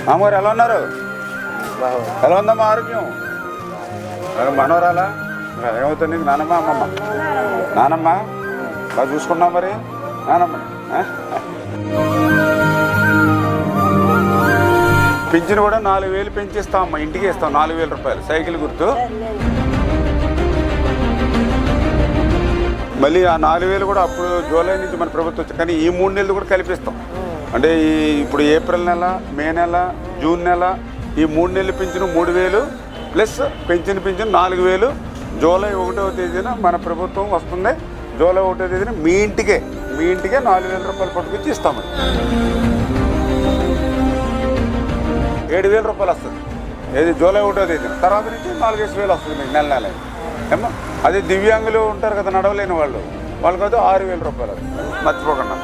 మామగారు ఎలా ఉన్నారు? ఎలా ఉందమ్మా ఆరోగ్యం? మనవరాలా ఏమవుతుంది నీకు? నానమ్మ అమ్మమ్మ? నానమ్మ బాగా చూసుకున్నావు మరి నానమ్మ. పింఛను కూడా 4,000 పెంచిస్తామమ్మా, ఇంటికి ఇస్తాం 4,000 రూపాయలు సైకిల్ గుర్తు. మళ్ళీ ఆ 4,000 కూడా అప్పుడు జూలై నుంచి మన ప్రభుత్వం వచ్చి, కానీ ఈ 3 నెలలు కూడా కల్పిస్తాం. అంటే ఇప్పుడు ఏప్రిల్ నెల, మే నెల, జూన్ నెల, ఈ 3 నెలలు పింఛను 3,000 ప్లస్ పింఛను 4,000. జూలై 1వ తేదీన మన ప్రభుత్వం వస్తుంది. జూలై 1వ తేదీన మీ ఇంటికే 4,000 రూపాయలు పట్టుకొచ్చి ఇస్తామండి. 7,000 రూపాయలు వస్తుంది. ఏది జూలై 1వ తేదీన. తర్వాత నుంచి 4,000 వస్తుంది మీకు నెల నెల ఏమో. అదే దివ్యాంగులు ఉంటారు కదా, నడవలేని వాళ్ళకైతే 6,000 రూపాయలు మర్చిపోకుండా.